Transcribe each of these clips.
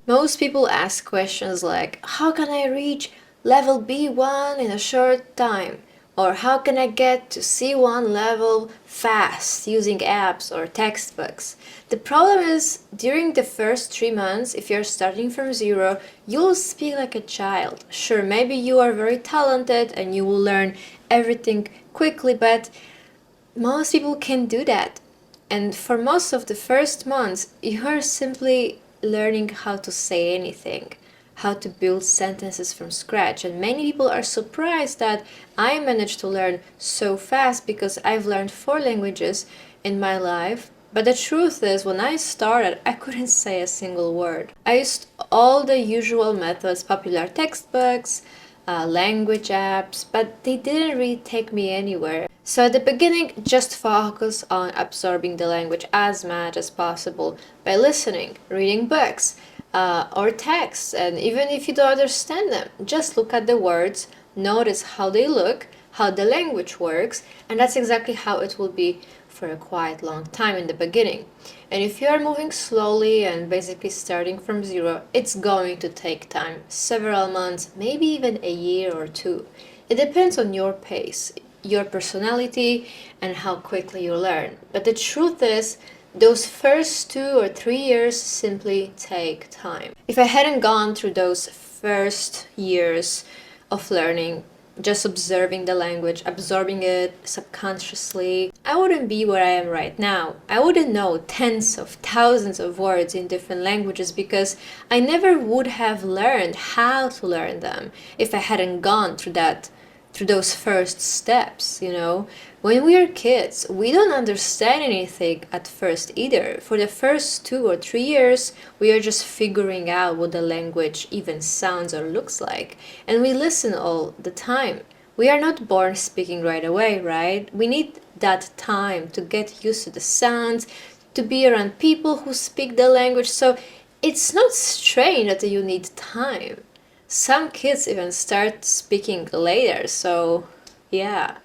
Most people ask questions like, how can I reach level B1 in a short time? Or how can I get to C1 level fast using apps or textbooks? The problem is, during the first 3 months, if you're starting from zero, you'll speak like a child. Sure, maybe you are very talented and you will learn everything quickly, but most people can't do that. And for most of the first months, you are simply learning how to say anything, how to build sentences from scratch. And many people are surprised that I managed to learn so fast because I've learned 4 languages in my life. But the truth is, when I started, I couldn't say a single word. I used all the usual methods, popular textbooks, language apps, but they didn't really take me anywhere. So at the beginning, just focus on absorbing the language as much as possible by listening, reading books, or texts, and even if you don't understand them, just look at the words, notice how they look, how the language works, and that's exactly how it will be for a quite long time in the beginning. And if you are moving slowly and basically starting from zero, it's going to take time, several months, maybe even a year or two. It depends on your pace, your personality, and how quickly you learn. But the truth is, those first 2 or 3 years simply take time. If I hadn't gone through those first years of learning, just observing the language, absorbing it subconsciously, I wouldn't be where I am right now. I wouldn't know tens of thousands of words in different languages because I never would have learned how to learn them if I hadn't gone through those first steps. When we are kids, we don't understand anything at first either. For the first 2 or 3 years, we are just figuring out what the language even sounds or looks like. And we listen all the time. We are not born speaking right away, right? We need that time to get used to the sounds, to be around people who speak the language. So it's not strange that you need time. Some kids even start speaking later, so yeah.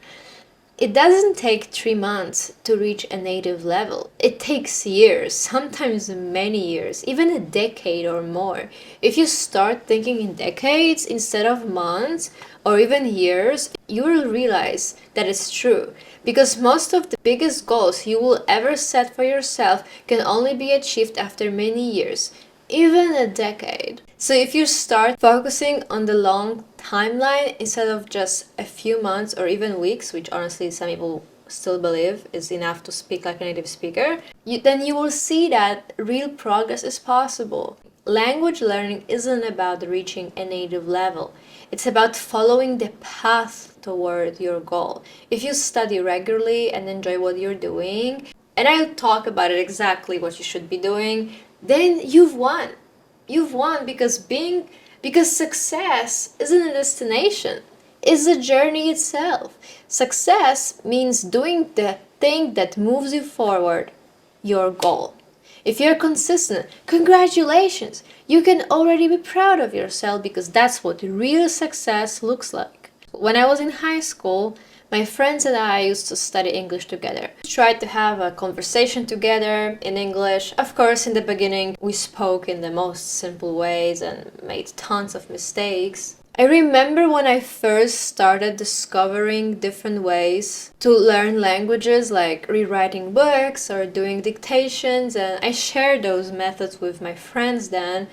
It doesn't take 3 months to reach a native level. It takes years, sometimes many years, even a decade or more. If you start thinking in decades instead of months or even years, you will realize that it's true. Because most of the biggest goals you will ever set for yourself can only be achieved after many years, even a decade. So if you start focusing on the long timeline instead of just a few months or even weeks, which honestly some people still believe is enough to speak like a native speaker, then you will see that real progress is possible. Language learning isn't about reaching a native level. It's about following the path toward your goal. If you study regularly and enjoy what you're doing, and I'll talk about it exactly what you should be doing, then you've won. You've won because success isn't a destination. It's the journey itself. Success means doing the thing that moves you forward, your goal. If you're consistent, congratulations! You can already be proud of yourself because that's what real success looks like. When I was in high school, my friends and I used to study English together. We tried to have a conversation together in English. Of course, in the beginning, we spoke in the most simple ways and made tons of mistakes. I remember when I first started discovering different ways to learn languages, like rewriting books or doing dictations, and I shared those methods with my friends then,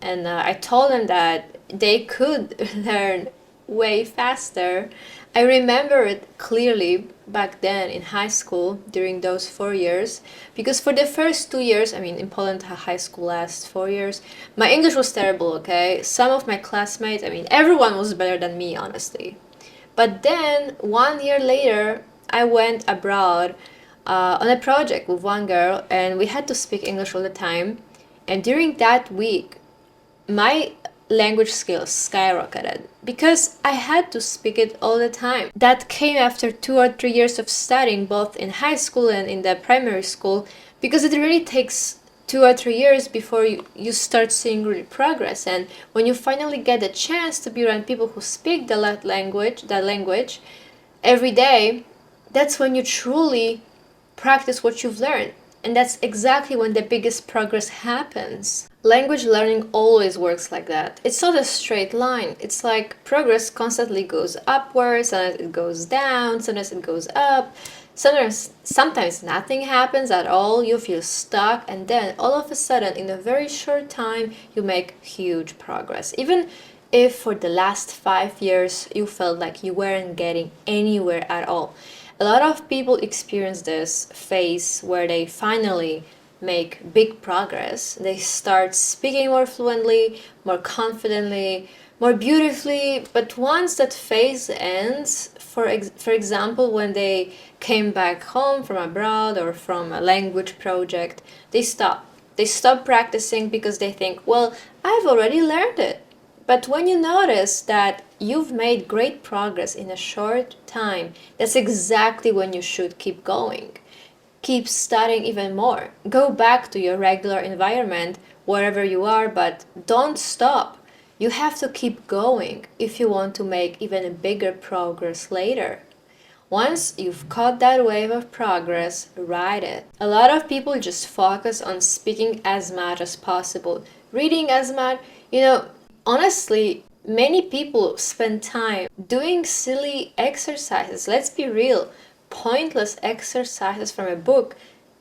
and I told them that they could learn way faster. I remember it clearly back then in high school during those 4 years, because for the first 2 years, in Poland high school lasts 4 years, my English was terrible, okay? Some of my classmates, everyone was better than me, honestly. But then 1 year later, I went abroad on a project with one girl, and we had to speak English all the time. And during that week, my language skills skyrocketed because I had to speak it all the time. That came after 2 or 3 years of studying, both in high school and in the primary school, because it really takes 2 or 3 years before you start seeing real progress. And when you finally get a chance to be around people who speak that language every day, that's when you truly practice what you've learned. And that's exactly when the biggest progress happens. Language learning always works like that. It's not a straight line. It's like progress constantly goes upwards, sometimes it goes down, sometimes it goes up. Sometimes nothing happens at all, you feel stuck, and then all of a sudden, in a very short time, you make huge progress. Even if for the last 5 years you felt like you weren't getting anywhere at all. A lot of people experience this phase where they finally make big progress. They start speaking more fluently, more confidently, more beautifully. But once that phase ends, for example, when they came back home from abroad or from a language project, they stop. They stop practicing because they think, well, I've already learned it. But when you notice that you've made great progress in a short time, that's exactly when you should keep going. Keep studying even more. Go back to your regular environment, wherever you are, but don't stop. You have to keep going if you want to make even a bigger progress later. Once you've caught that wave of progress, ride it. A lot of people just focus on speaking as much as possible, reading as much. Honestly, many people spend time doing silly exercises. Let's be real, pointless exercises from a book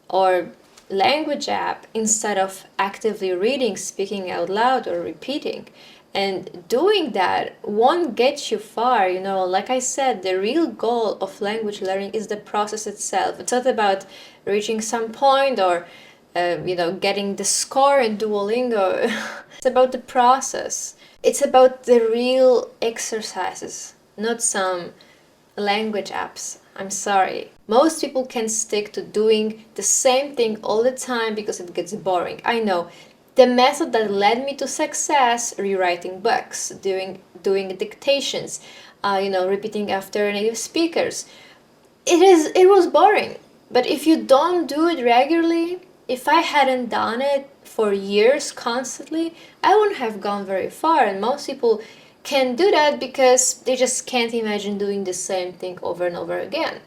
or language app instead of actively reading, speaking out loud, or repeating. And doing that won't get you far. Like I said, the real goal of language learning is the process itself. It's not about reaching some point or getting the score in Duolingo. It's about the process. It's about the real exercises, not some language apps. I'm sorry. Most people can stick to doing the same thing all the time because it gets boring. I know. The method that led me to success, rewriting books, doing dictations, repeating after native speakers, it was boring. But if you don't do it regularly, if I hadn't done it for years constantly, I wouldn't have gone very far. And most people can do that because they just can't imagine doing the same thing over and over again.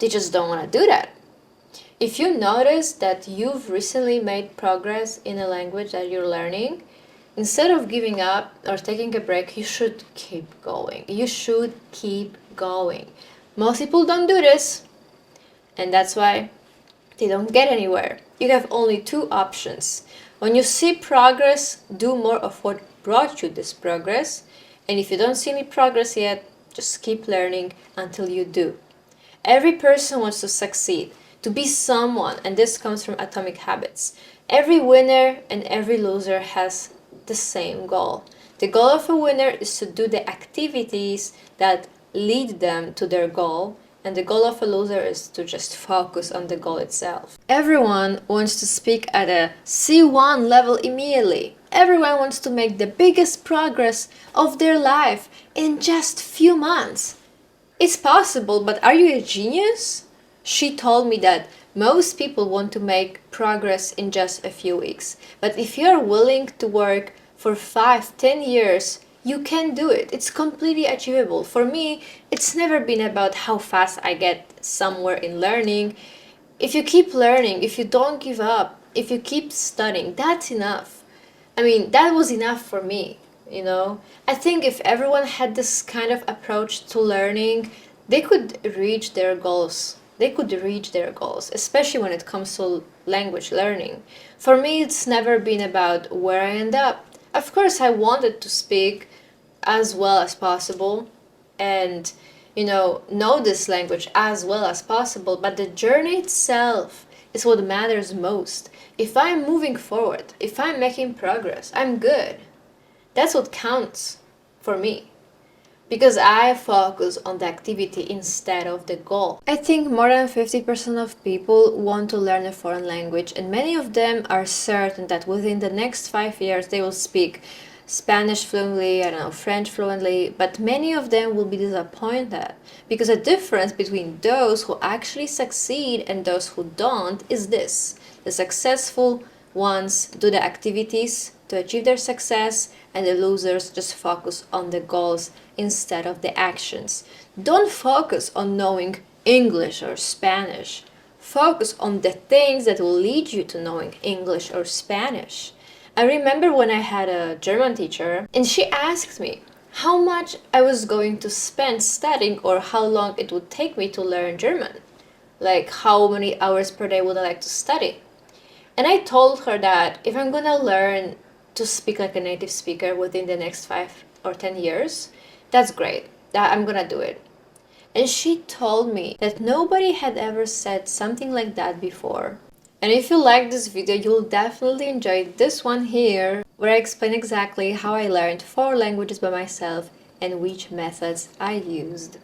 They just don't want to do that. If you notice that you've recently made progress in a language that you're learning, instead of giving up or taking a break, you should keep going. You should keep going. Most people don't do this, and that's why they don't get anywhere. You have only two options. When you see progress, do more of what brought you this progress. And if you don't see any progress yet, just keep learning until you do. Every person wants to succeed, to be someone, and this comes from Atomic Habits. Every winner and every loser has the same goal. The goal of a winner is to do the activities that lead them to their goal, and the goal of a loser is to just focus on the goal itself. Everyone wants to speak at a C1 level immediately. Everyone wants to make the biggest progress of their life in just few months. It's possible, but are you a genius? She told me that most people want to make progress in just a few weeks. But if you're willing to work for 5-10 years, you can do it. It's completely achievable. For me, it's never been about how fast I get somewhere in learning. If you keep learning, if you don't give up, if you keep studying, that's enough. That was enough for me. I think if everyone had this kind of approach to learning, they could reach their goals. Especially when it comes to language learning. For me, it's never been about where I end up. Of course, I wanted to speak as well as possible and, know this language as well as possible, but the journey itself is what matters most. If I'm moving forward, if I'm making progress, I'm good. That's what counts for me. Because I focus on the activity instead of the goal. I think more than 50% of people want to learn a foreign language, and many of them are certain that within the next 5 years they will speak Spanish fluently, French fluently, but many of them will be disappointed because the difference between those who actually succeed and those who don't is this. The successful ones do the activities to achieve their success, and the losers just focus on the goals instead of the actions. Don't focus on knowing English or Spanish. Focus on the things that will lead you to knowing English or Spanish. I remember when I had a German teacher and she asked me how much I was going to spend studying or how long it would take me to learn German. Like how many hours per day would I like to study? And I told her that if I'm gonna learn to speak like a native speaker within the next 5 or 10 years, that's great. That I'm gonna do it. And she told me that nobody had ever said something like that before. And if you like this video, you'll definitely enjoy this one here, where I explain exactly how I learned 4 languages by myself and which methods I used.